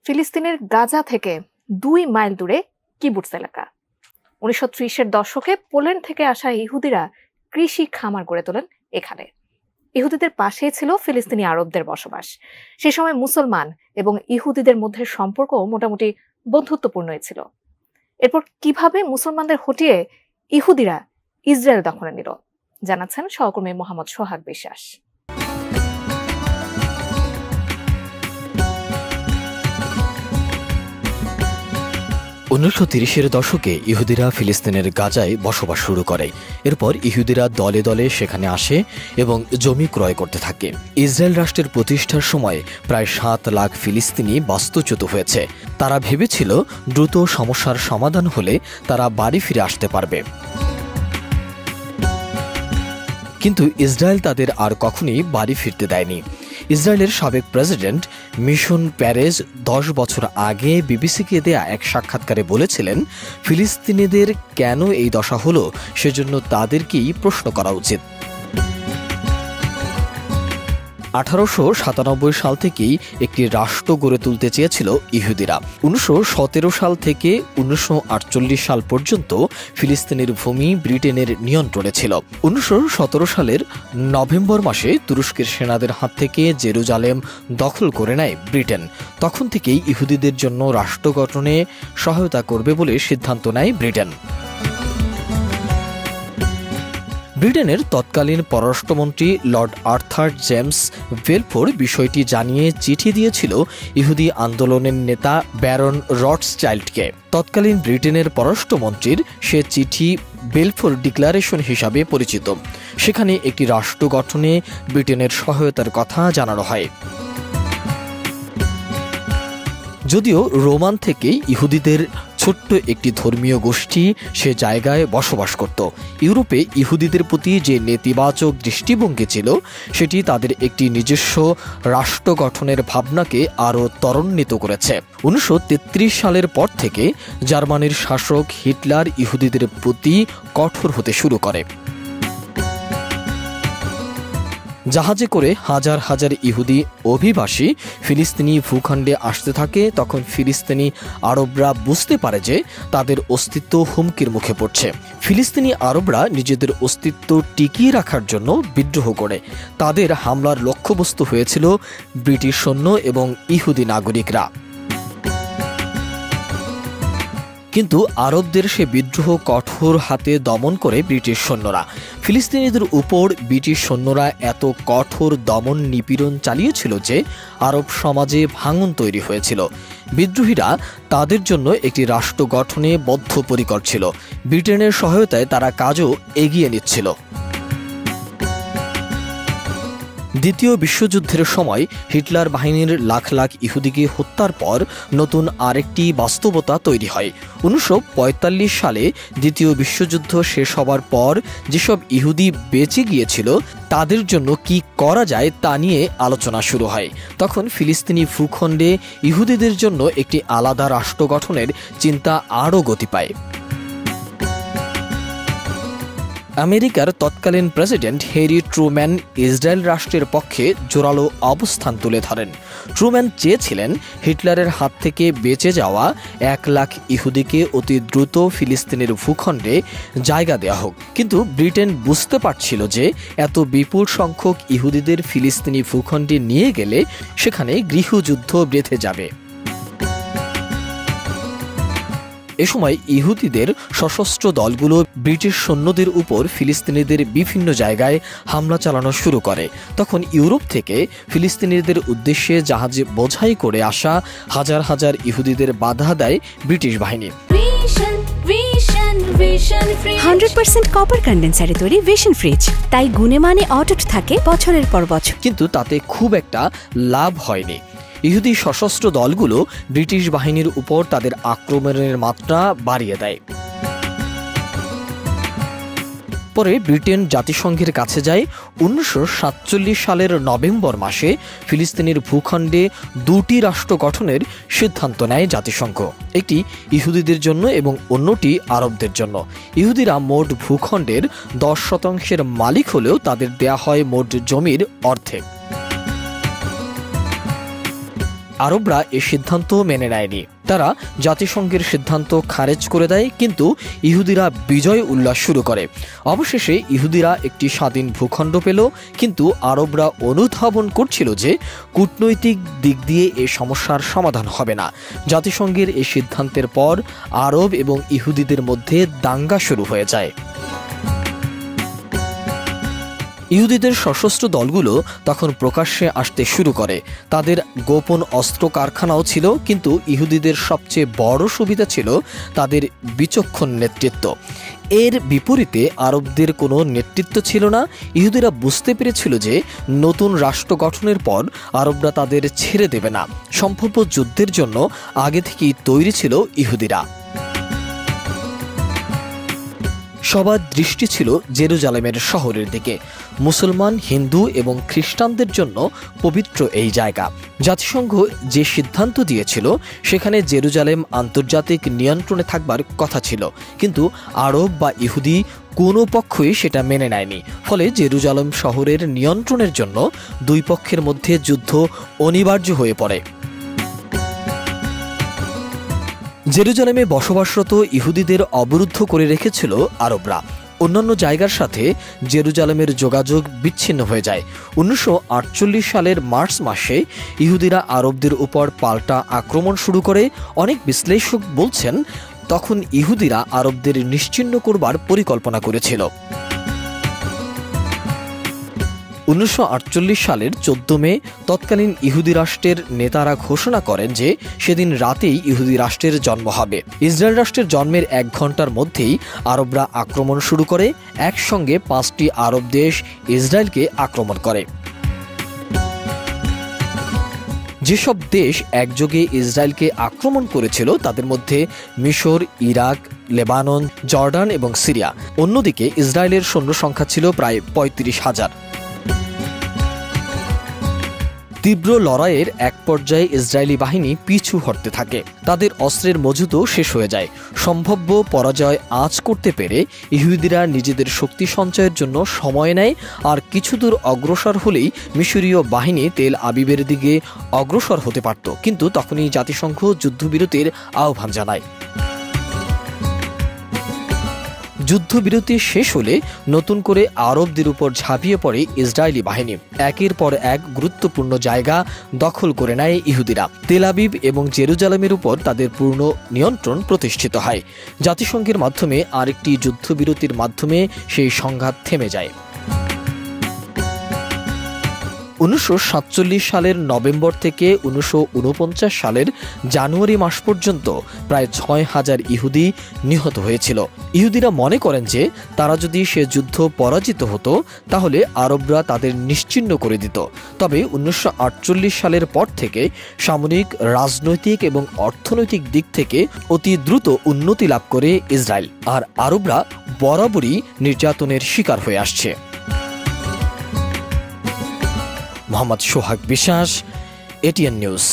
ফিলিস্তিনের গাজা থেকে 2 মাইল দূরে কিবুটস এলাকা। 1930-এর দশকে পোল্যান্ড থেকে আসা ইহুদিরা কৃষি খামার গড়ে তোলেন এখানে। ইহুদিদের পাশেই ছিল ফিলিস্তিনি আরবদের বসবাস। সে সময় মুসলমান এবং ইহুদিদের মধ্যে সম্পর্ক মোটামুটি বন্ধুত্বপূর্ণই ছিল। এরপর কিভাবে মুসলমানদের হটিয়ে ইহুদিরা ইসরায়েল দখলে নিল, জানাচ্ছেন সহকর্মী মোহাম্মদ সোহাগ বিশ্বাস। 1930-এর দশকে ইহুদিরা ফিলিস্তিনের গাজায় বসবাস শুরু করে। এরপর ইহুদিরা দলে দলে সেখানে আসে এবং জমি ক্রয় করতে থাকে। ইসরায়েল রাষ্ট্রের প্রতিষ্ঠার সময় প্রায় 7 লাখ ফিলিস্তিনি বাস্তুচ্যুত হয়েছে। তারা ভেবেছিল দ্রুত সমস্যার সমাধান হলে তারা বাড়ি ফিরে আসতে পারবে, কিন্তু ইসরায়েল তাদের আর কখনই বাড়ি ফিরতে দেয়নি। ইসরায়েলের সাবেক প্রেসিডেন্ট মিশন পেরেজ 10 বছর আগে বিবিসিকে দেয়া এক সাক্ষাৎকারে বলেছিলেন, ফিলিস্তিনিদের কেন এই দশা হলো সেজন্য তাদেরকেই প্রশ্ন করা উচিত। 1897 সাল থেকেই একটি রাষ্ট্র গড়ে তুলতে চেয়েছিল ইহুদিরা। 1917 সাল থেকে 1948 সাল পর্যন্ত ফিলিস্তিনের ভূমি ব্রিটেনের নিয়ন্ত্রণে ছিল। 1917 সালের নভেম্বর মাসে তুরস্কের সেনাদের হাত থেকে জেরুজালেম দখল করে নেয় ব্রিটেন। তখন থেকেই ইহুদিদের জন্য রাষ্ট্র গঠনে সহায়তা করবে বলে সিদ্ধান্ত নেয় ব্রিটেন। ব্রিটেনের তৎকালীন পররাষ্ট্রমন্ত্রী লর্ড আর্থার জেমস বেলফোর বিষয়টি জানিয়ে চিঠি দিয়েছিল ইহুদি আন্দোলনের নেতা ব্যারন রথস্চাইল্ডকে। তৎকালীন ব্রিটেনের পররাষ্ট্রমন্ত্রীর সে চিঠি বেলফোর ডিক্লারেশন হিসাবে পরিচিত। সেখানে একটি রাষ্ট্র গঠনে ব্রিটেনের সহায়তার কথা জানানো হয়। যদিও রোমান থেকে ইহুদিদের ছোট্ট একটি ধর্মীয় গোষ্ঠী সে জায়গায় বসবাস করত, ইউরোপে ইহুদিদের প্রতি যে নেতিবাচক দৃষ্টিভঙ্গি ছিল সেটি তাদের একটি নিজস্ব রাষ্ট্র গঠনের ভাবনাকে আরও ত্বরান্বিত করেছে। 1933 সালের পর থেকে জার্মানির শাসক হিটলার ইহুদিদের প্রতি কঠোর হতে শুরু করে। জাহাজে করে হাজার হাজার ইহুদি অভিবাসী ফিলিস্তিনি ভূখণ্ডে আসতে থাকে। তখন ফিলিস্তিনি আরবরা বুঝতে পারে যে তাদের অস্তিত্ব হুমকির মুখে পড়ছে। ফিলিস্তিনি আরবরা নিজেদের অস্তিত্ব টিকিয়ে রাখার জন্য বিদ্রোহ করে। তাদের হামলার লক্ষ্যবস্তু হয়েছিল ব্রিটিশ সৈন্য এবং ইহুদি নাগরিকরা। কিন্তু আরবদের সে বিদ্রোহ কঠোর হাতে দমন করে ব্রিটিশ সৈন্যরা। ফিলিস্তিনিদের উপর ব্রিটিশ সৈন্যরা এত কঠোর দমন নিপীড়ন চালিয়েছিল যে আরব সমাজে ভাঙন তৈরি হয়েছিল। বিদ্রোহীরা তাদের জন্য একটি রাষ্ট্র গঠনে বদ্ধপরিকর ছিল। ব্রিটেনের সহায়তায় তারা কাজও এগিয়ে নিচ্ছিল। দ্বিতীয় বিশ্বযুদ্ধের সময় হিটলার বাহিনীর লাখ লাখ ইহুদিকে হত্যার পর নতুন আরেকটি বাস্তবতা তৈরি হয়। 1945 সালে দ্বিতীয় বিশ্বযুদ্ধ শেষ হবার পর যেসব ইহুদি বেঁচে গিয়েছিল তাদের জন্য কি করা যায় তা নিয়ে আলোচনা শুরু হয়। তখন ফিলিস্তিনি ভূখণ্ডে ইহুদিদের জন্য একটি আলাদা রাষ্ট্র গঠনের চিন্তা আরও গতি পায়। আমেরিকার তৎকালীন প্রেসিডেন্ট হ্যারি ট্রুম্যান ইসরায়েল রাষ্ট্রের পক্ষে জোরালো অবস্থান তুলে ধরেন। ট্রুম্যান চেয়েছিলেন হিটলারের হাত থেকে বেঁচে যাওয়া 1 লাখ ইহুদিকে অতি দ্রুত ফিলিস্তিনের ভূখণ্ডে জায়গা দেওয়া হোক। কিন্তু ব্রিটেন বুঝতে পারছিল যে এত বিপুল সংখ্যক ইহুদিদের ফিলিস্তিনি ভূখণ্ডে নিয়ে গেলে সেখানে গৃহযুদ্ধ বেঁধে যাবে। এ সময় ইহুদিদের সশস্ত্র দলগুলো ব্রিটিশ সৈন্যদের উপর ফিলিস্তিনিদের বিভিন্ন জায়গায় হামলা চালানো শুরু করে। তখন ইউরোপ থেকে ফিলিস্তিনিদের উদ্দেশ্যে জাহাজে বোঝাই করে আসা হাজার হাজার ইহুদিদের বাধা দেয় ব্রিটিশ বাহিনী। 100% কপার কন্ডেন্সারে তৈরি ভিশন ফ্রিজ, তাই গুণে মানে অটুট থাকে বছরের পর বছর। কিন্তু তাতে খুব একটা লাভ হয়নি। ইহুদি সশস্ত্র দলগুলো ব্রিটিশ বাহিনীর উপর তাদের আক্রমণের মাত্রা বাড়িয়ে দেয়। পরে ব্রিটেন জাতিসংঘের কাছে যায়। 1947 সালের নভেম্বর মাসে ফিলিস্তিনের ভূখণ্ডে 2টি রাষ্ট্র গঠনের সিদ্ধান্ত নেয় জাতিসংঘ, একটি ইহুদিদের জন্য এবং অন্যটি আরবদের জন্য। ইহুদিরা মোট ভূখণ্ডের 10% মালিক হলেও তাদের দেয়া হয় মোট জমির অর্ধেক। আরবরা এ সিদ্ধান্ত মেনে নেয়নি। তারা জাতিসংঘের সিদ্ধান্ত খারেজ করে দেয়, কিন্তু ইহুদিরা বিজয় উল্লাস শুরু করে। অবশেষে ইহুদিরা একটি স্বাধীন ভূখণ্ড পেল, কিন্তু আরবরা অনুধাবন করছিল যে কূটনৈতিক দিক দিয়ে এ সমস্যার সমাধান হবে না। জাতিসংঘের এই সিদ্ধান্তের পর আরব এবং ইহুদিদের মধ্যে দাঙ্গা শুরু হয়ে যায়। ইহুদিদের সশস্ত্র দলগুলো তখন প্রকাশ্যে আসতে শুরু করে। তাদের গোপন অস্ত্র কারখানাও ছিল, কিন্তু ইহুদিদের সবচেয়ে বড় সুবিধা ছিল তাদের বিচক্ষণ নেতৃত্ব। এর বিপরীতে আরবদের কোনো নেতৃত্ব ছিল না। ইহুদিরা বুঝতে পেরেছিল যে নতুন রাষ্ট্র গঠনের পর আরবরা তাদের ছেড়ে দেবে না। সম্ভাব্য যুদ্ধের জন্য আগে থেকেই তৈরি ছিল ইহুদিরা। সবার দৃষ্টি ছিল জেরুজালেমের শহরের দিকে। মুসলমান, হিন্দু এবং খ্রিস্টানদের জন্য পবিত্র এই জায়গা। জাতিসংঘ যে সিদ্ধান্ত দিয়েছিল সেখানে জেরুজালেম আন্তর্জাতিক নিয়ন্ত্রণে থাকবার কথা ছিল, কিন্তু আরব বা ইহুদি কোনো পক্ষই সেটা মেনে নেয়নি। ফলে জেরুজালেম শহরের নিয়ন্ত্রণের জন্য দুই পক্ষের মধ্যে যুদ্ধ অনিবার্য হয়ে পড়ে। জেরুজালেমে বসবাসরত ইহুদিদের অবরুদ্ধ করে রেখেছিল আরবরা। অন্যান্য জায়গার সাথে জেরুজালেমের যোগাযোগ বিচ্ছিন্ন হয়ে যায়। 1948 সালের মার্চ মাসে ইহুদিরা আরবদের উপর পাল্টা আক্রমণ শুরু করে। অনেক বিশ্লেষক বলছেন তখন ইহুদিরা আরবদের নিশ্চিহ্ন করবার পরিকল্পনা করেছিল। 1948 সালের 14 মে তৎকালীন ইহুদি রাষ্ট্রের নেতারা ঘোষণা করেন যে সেদিন রাতেই ইহুদি রাষ্ট্রের জন্ম হবে। ইসরায়েল রাষ্ট্রের জন্মের 1 ঘন্টার মধ্যেই আরবরা আক্রমণ শুরু করে। একসঙ্গে 5টি আরব দেশ ইসরায়েলকে আক্রমণ করে। যেসব দেশ একযোগে ইসরায়েলকে আক্রমণ করেছিল তাদের মধ্যে মিশর, ইরাক, লেবানন, জর্ডান এবং সিরিয়া। অন্যদিকে ইসরায়েলের সৈন্য সংখ্যা ছিল প্রায় 35,000। তীব্র লড়াইয়ের এক পর্যায়ে ইসরায়েলি বাহিনী পিছু হটতে থাকে। তাদের অস্ত্রের মজুতও শেষ হয়ে যায়। সম্ভাব্য পরাজয় আঁচ করতে পেরে ইহুদিরা নিজেদের শক্তি সঞ্চয়ের জন্য সময় নেয়। আর কিছু দূর অগ্রসর হলেই মিশরীয় বাহিনী তেল আবিবের দিকে অগ্রসর হতে পারত, কিন্তু তখনই জাতিসংঘ যুদ্ধবিরতির আহ্বান জানায়। যুদ্ধবিরতি শেষ হলে নতুন করে আরবদের উপর ঝাঁপিয়ে পড়ে ইসরায়েলি বাহিনী। একের পর এক গুরুত্বপূর্ণ জায়গা দখল করে নেয় ইহুদিরা। তেল আবিব এবং জেরুজালেমের উপর তাদের পূর্ণ নিয়ন্ত্রণ প্রতিষ্ঠিত হয়। জাতিসংঘের মাধ্যমে আরেকটি যুদ্ধবিরতির মাধ্যমে সেই সংঘাত থেমে যায়। 1947 সালের নভেম্বর থেকে 1949 সালের জানুয়ারি মাস পর্যন্ত প্রায় 6,000 ইহুদি নিহত হয়েছিল। ইহুদিরা মনে করেন যে তারা যদি সে যুদ্ধ পরাজিত হতো তাহলে আরবরা তাদের নিশ্চিহ্ন করে দিত। তবে 1948 সালের পর থেকে সামরিক, রাজনৈতিক এবং অর্থনৈতিক দিক থেকে অতি দ্রুত উন্নতি লাভ করে ইসরায়েল, আর আরবরা বরাবরই নির্যাতনের শিকার হয়ে আসছে। মোহাম্মদ সোহাগ বিশ্বাস, এটিএন নিউজ।